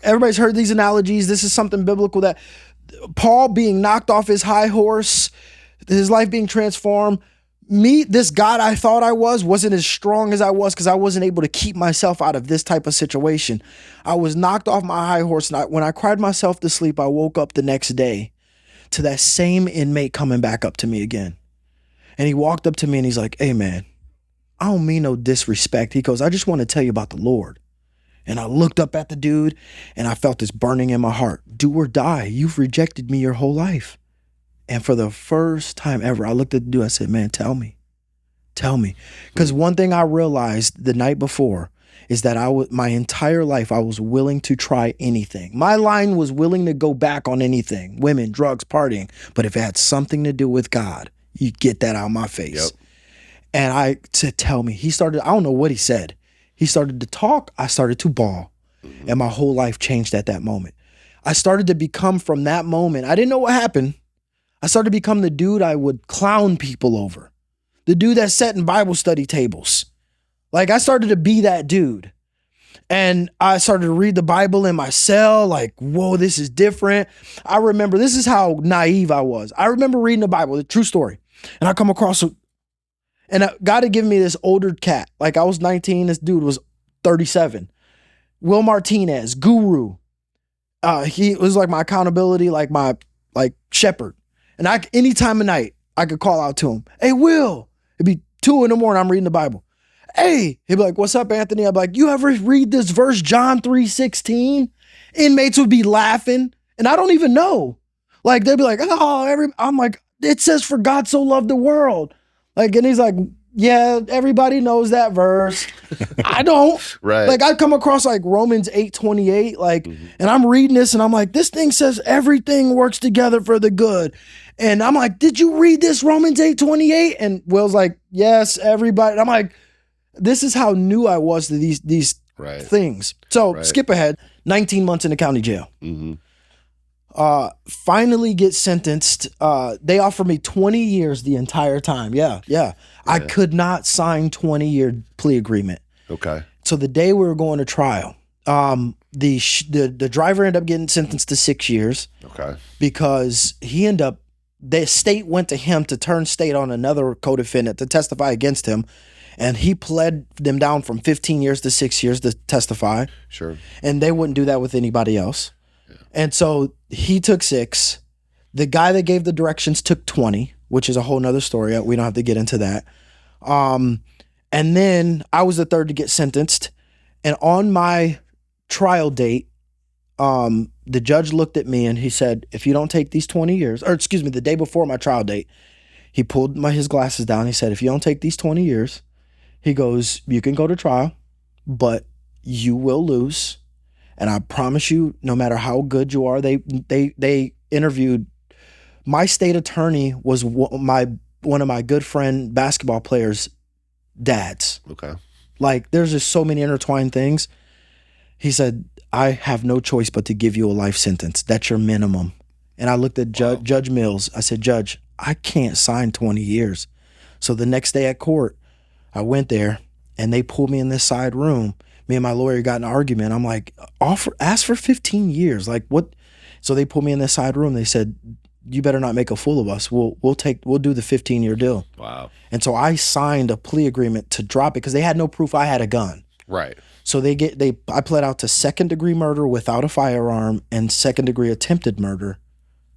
Everybody's heard these analogies. This is something biblical that Paul being knocked off his high horse, his life being transformed. This God I thought I wasn't as strong as I was because I wasn't able to keep myself out of this type of situation. I was knocked off my high horse, and when I cried myself to sleep, I woke up the next day to that same inmate coming back up to me again. And he walked up to me and he's like, hey man, I don't mean no disrespect. He goes, I just want to tell you about the Lord. And I looked up at the dude and I felt this burning in my heart. Do or die. You've rejected me your whole life. And for the first time ever, I looked at the dude. I said, man, tell me. Because one thing I realized the night before is that my entire life, I was willing to try anything. My line was willing to go back on anything. Women, drugs, partying. But if it had something to do with God, you get that out of my face. Yep. And I said, tell me. He started, I don't know what he said. He started to talk. I started to bawl. Mm-hmm. And my whole life changed at that moment. I started to become from that moment. I didn't know what happened. I started to become the dude I would clown people over. The dude that sat in Bible study tables. Like I started to be that dude. And I started to read the Bible in my cell, like, whoa, this is different. I remember, this is how naive I was. I remember reading the Bible, the true story. And I come across, and God had given me this older cat. Like I was 19, this dude was 37. Will Martinez, guru. He was like my accountability, like my shepherd. And any time of night, I could call out to him, hey, Will. It'd be 2 a.m, I'm reading the Bible. Hey, he'd be like, what's up, Anthony? I'd be like, you ever read this verse, John 3:16? Inmates would be laughing, and I don't even know. Like, they'd be like, I'm like, it says, for God so loved the world. Like, and he's like, yeah, everybody knows that verse. I don't. Right. Like, I come across like Romans 8:28, like, and I'm reading this, and I'm like, this thing says everything works together for the good. And I'm like, did you read this Romans 8:28? And Will's like, yes, everybody. And I'm like, this is how new I was to these things. So skip ahead, 19 months in the county jail. Finally get sentenced. They offered me 20 years the entire time. Yeah. I could not sign 20-year plea agreement. Okay. So the day we were going to trial, the driver ended up getting sentenced to 6 years. Okay. Because the state went to him to turn state on another co-defendant to testify against him. And he pled them down from 15 years to 6 years to testify. Sure. And they wouldn't do that with anybody else. Yeah. And so he took 6. The guy that gave the directions took 20, which is a whole nother story. We don't have to get into that. And then I was the third to get sentenced. And on my trial date, the judge looked at me and he said, if you don't take these 20 years, or excuse me, the day before my trial date, he pulled his glasses down. He said, if you don't take these 20 years, he goes, you can go to trial, but you will lose. And I promise you, no matter how good you are, they interviewed. My state attorney was one of my good friend basketball players' dads. Okay. Like there's just so many intertwined things. He said, I have no choice but to give you a life sentence. That's your minimum. And I looked at Judge Mills. I said, Judge, I can't sign 20 years. So the next day at court, I went there and they pulled me in this side room. Me and my lawyer got in an argument. I'm like, ask for 15 years. Like what? So they pulled me in this side room. They said, you better not make a fool of us. We'll do the 15-year deal. Wow. And so I signed a plea agreement to drop it because they had no proof I had a gun. Right. So I pled out to 2nd-degree murder without a firearm and 2nd-degree attempted murder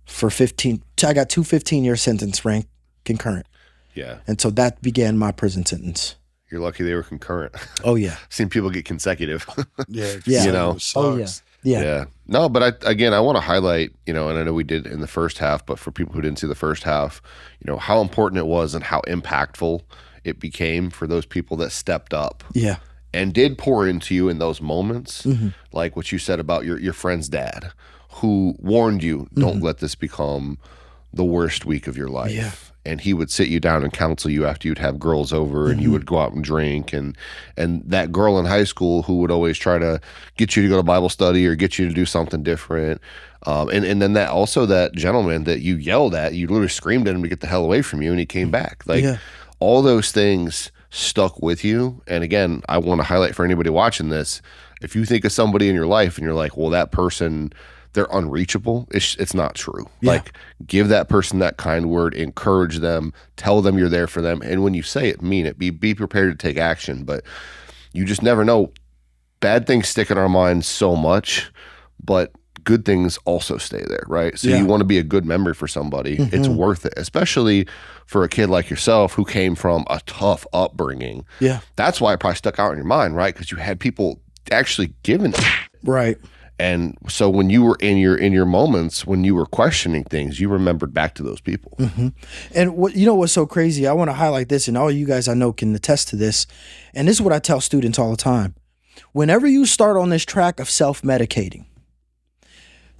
for 15. I got 2 15-year sentence ranked concurrent. Yeah. And so that began my prison sentence. You're lucky they were concurrent. Oh, yeah. Seen people get consecutive. Yeah. You know? Oh, yeah. Yeah. No, but I want to highlight, and I know we did in the first half, but for people who didn't see the first half, how important it was and how impactful it became for those people that stepped up. Yeah. And did pour into you in those moments, like what you said about your friend's dad, who warned you, don't let this become the worst week of your life. Yeah. And he would sit you down and counsel you after you'd have girls over and you would go out and drink. And that girl in high school who would always try to get you to go to Bible study or get you to do something different. And then that gentleman that you yelled at, you literally screamed at him to get the hell away from you and he came back. Like all those things stuck with you. And again, I want to highlight for anybody watching this, if you think of somebody in your life and you're like, well, that person, they're unreachable, it's not true. Yeah. Like give that person that kind word, encourage them, tell them you're there for them. And when you say it, mean it. Be prepared to take action. But you just never know. Bad things stick in our minds so much, but good things also stay there, right? So you want to be a good memory for somebody. It's worth it, especially for a kid like yourself who came from a tough upbringing. Yeah. That's why it probably stuck out in your mind, right? Because you had people actually giving it. Right. And so when you were in your moments, when you were questioning things, you remembered back to those people. And what's so crazy, I want to highlight this, and all you guys I know can attest to this. And this is what I tell students all the time. Whenever you start on this track of self-medicating,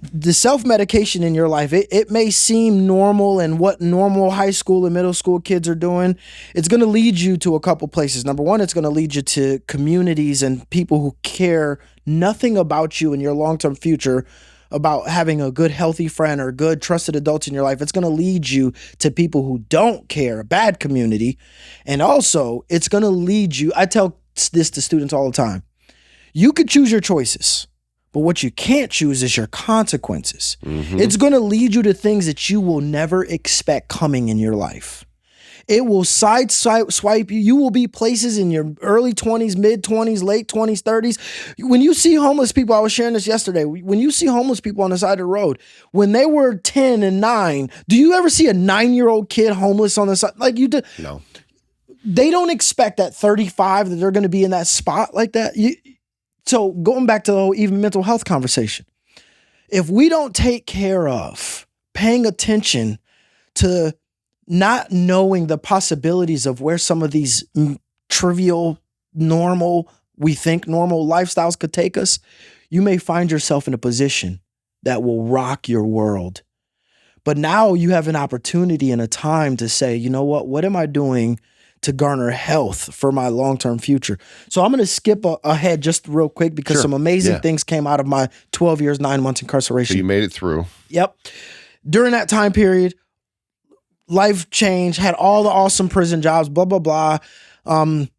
the self-medication in your life, it may seem normal and what normal high school and middle school kids are doing. It's going to lead you to a couple places. Number one, it's going to lead you to communities and people who care nothing about you and your long-term future, about having a good, healthy friend or good, trusted adults in your life. It's going to lead you to people who don't care, a bad community. And also, it's going to lead you, I tell this to students all the time. You could choose your choices, but what you can't choose is your consequences. It's going to lead you to things that you will never expect coming in your life. It will swipe you. You will be places in your early 20s, mid 20s, late 20s, 30s. When you see homeless people, I was sharing this yesterday. When you see homeless people on the side of the road, when they were 10 and 9, do you ever see a 9-year-old kid homeless on the side? Like you do? No. They don't expect at 35 that they're going to be in that spot like that. So going back to the whole even mental health conversation, if we don't take care of paying attention to not knowing the possibilities of where some of these trivial, we think normal lifestyles could take us, you may find yourself in a position that will rock your world. But now you have an opportunity and a time to say, you know what am I doing to garner health for my long-term future? So I'm going to skip ahead just real quick because some amazing things came out of my 12 years, 9 months incarceration. So you made it through. Yep. During that time period, life changed, had all the awesome prison jobs, blah, blah, blah. Trying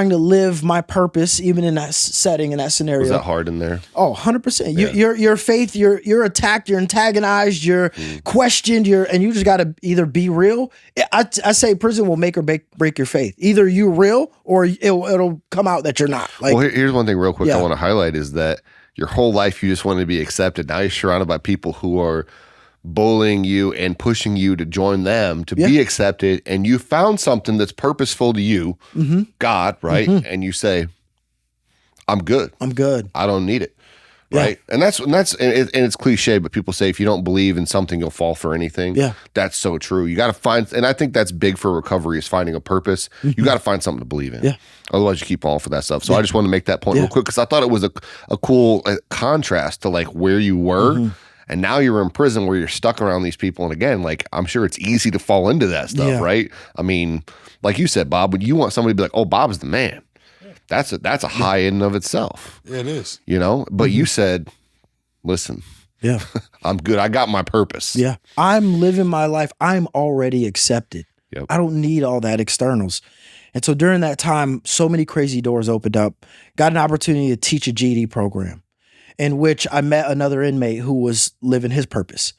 to live my purpose, even in that setting, in that scenario. Was that hard in there? Oh, 100%. Yeah. Your faith, you're attacked, you're antagonized, you're questioned, and you just got to either be real. I say prison will make or break your faith. Either you're real or it'll come out that you're not. Like, well, here's one thing real quick I want to highlight is that your whole life you just wanted to be accepted. Now you're surrounded by people who are bullying you and pushing you to join them to be accepted, and you found something that's purposeful to you, God, right? And you say, I'm good. I don't need it. Right. And it's cliche, but people say if you don't believe in something, you'll fall for anything. Yeah. That's so true. You got to find, and I think that's big for recovery is finding a purpose. You got to find something to believe in. Yeah. Otherwise you keep falling for that stuff. So I just want to make that point real quick because I thought it was a cool contrast to like where you were. And now you're in prison where you're stuck around these people. And again, like, I'm sure it's easy to fall into that stuff, right? I mean, like you said, Bob, when you want somebody to be like, oh, Bob's the man, that's a high in of itself. It is. But you said, listen, I'm good. I got my purpose. Yeah. I'm living my life. I'm already accepted. Yep. I don't need all that externals. And so during that time, so many crazy doors opened up. Got an opportunity to teach a GED program, in which I met another inmate who was living his purpose,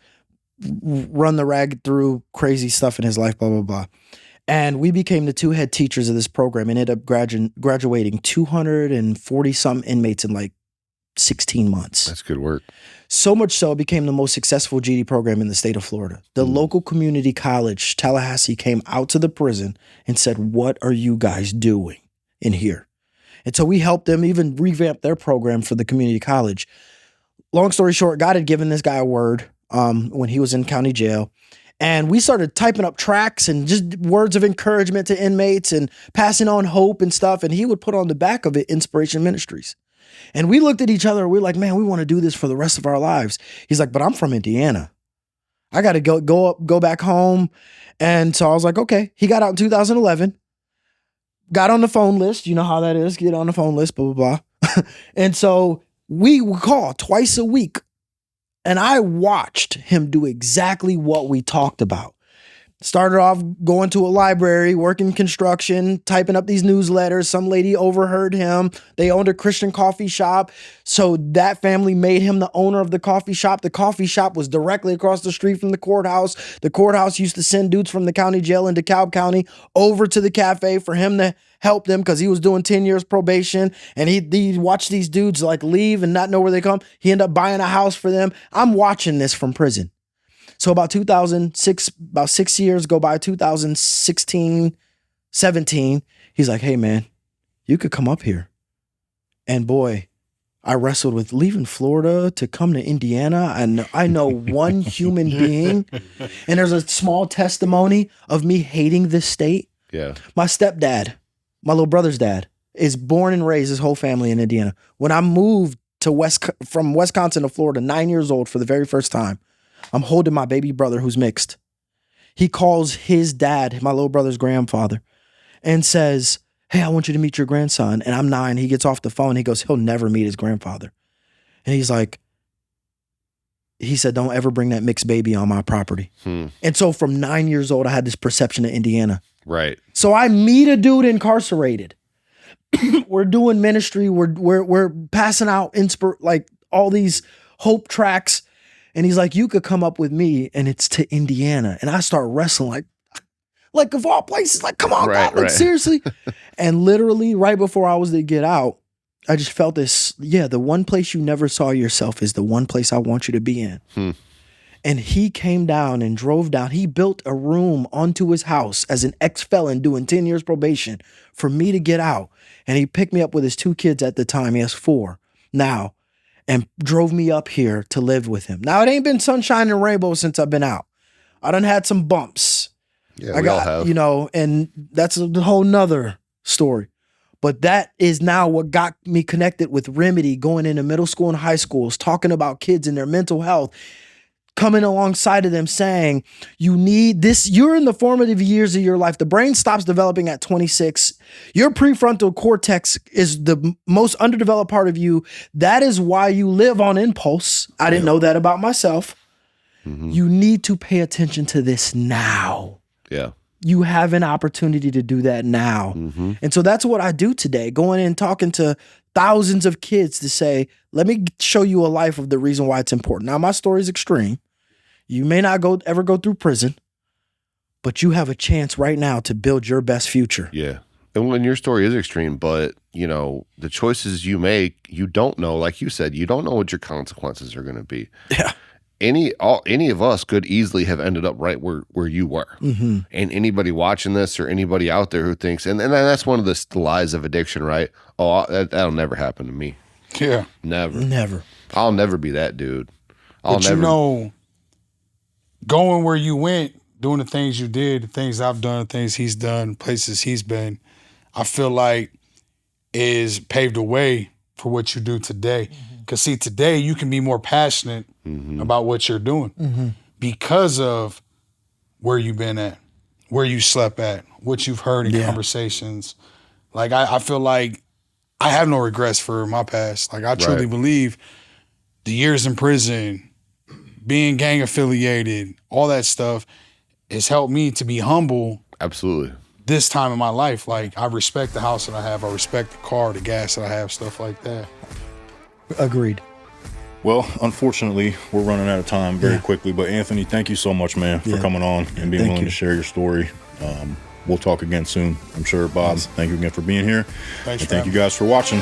run the rag through crazy stuff in his life, blah, blah, blah. And we became the 2 head teachers of this program and ended up graduating 240-some inmates in like 16 months. That's good work. So much so, it became the most successful GED program in the state of Florida. The local community college, Tallahassee, came out to the prison and said, what are you guys doing in here? And so we helped them even revamp their program for the community college. Long story short, God had given this guy a word when he was in county jail. And we started typing up tracts and just words of encouragement to inmates and passing on hope and stuff. And he would put on the back of it, Inspiration Ministries. And we looked at each other. We're like, man, we want to do this for the rest of our lives. He's like, but I'm from Indiana. I got to go back home. And so I was like, okay. He got out in 2011. Got on the phone list. You know how that is. Get on the phone list, blah, blah, blah. And so we would call twice a week. And I watched him do exactly what we talked about. Started off going to a library, working construction, typing up these newsletters. Some lady overheard him. They owned a Christian coffee shop. So that family made him the owner of the coffee shop. The coffee shop was directly across the street from the courthouse. The courthouse used to send dudes from the county jail in DeKalb County over to the cafe for him to help them because he was doing 10 years probation. And he watched these dudes like leave and not know where they come. He ended up buying a house for them. I'm watching this from prison. So about 2006, about 6 years go by, 2016, 17, he's like, hey man, you could come up here. And boy, I wrestled with leaving Florida to come to Indiana. And I know one human being, and there's a small testimony of me hating this state. Yeah. My stepdad, my little brother's dad, is born and raised his whole family in Indiana. When I moved to from Wisconsin to Florida, 9 years old for the very first time, I'm holding my baby brother who's mixed. He calls his dad, my little brother's grandfather, and says, hey, I want you to meet your grandson. And I'm 9. He gets off the phone. He goes, he'll never meet his grandfather. And he's like, he said, don't ever bring that mixed baby on my property. And so from 9 years old, I had this perception of Indiana. Right. So I meet a dude incarcerated. we're doing ministry. We're passing out like all these hope tracks. And he's like, you could come up with me, and it's to Indiana. And I start wrestling like of all places, like, come on, God, like seriously. And literally right before I was to get out, I just felt this, the one place you never saw yourself is the one place I want you to be in. And he came down and drove down. He built a room onto his house as an ex-felon doing 10 years probation for me to get out. And he picked me up with his 2 kids at the time. He has 4 now, and drove me up here to live with him. Now, it ain't been sunshine and rainbows since I've been out. I done had some bumps. Yeah, I got, and that's a whole nother story. But that is now what got me connected with Remedy, going into middle school and high schools, talking about kids and their mental health, coming alongside of them saying, you need this, you're in the formative years of your life. The brain stops developing at 26. Your prefrontal cortex is the most underdeveloped part of you. That is why you live on impulse. I didn't know that about myself. You need to pay attention to this now. Yeah. You have an opportunity to do that now. And so that's what I do today, going in, talking to thousands of kids to say, let me show you a life of the reason why it's important. Now, my story is extreme. You may not ever go through prison, but you have a chance right now to build your best future. Yeah. And when your story is extreme, but the choices you make, you don't know, like you said, you don't know what your consequences are going to be. Yeah. Any of us could easily have ended up right where you were. And anybody watching this or anybody out there who thinks, and that's one of the lies of addiction, right? Oh, that'll never happen to me. Yeah. Never. I'll never be that dude. Going where you went, doing the things you did, the things I've done, the things he's done, places he's been, I feel like is paved the way for what you do today. Because see, today you can be more passionate about what you're doing because of where you've been at, where you slept at, what you've heard in conversations. Like, I feel like I have no regrets for my past. Like, I truly believe the years in prison, being gang affiliated, all that stuff has helped me to be humble. Absolutely. This time in my life, like, I respect the house that I have. I respect the car, the gas that I have, stuff like that. Agreed. Well, unfortunately, we're running out of time very quickly. But Anthony, thank you so much, man, for coming on and being willing to share your story. We'll talk again soon, I'm sure. Bob, thank you again for being here. Thanks, and thank you guys for watching.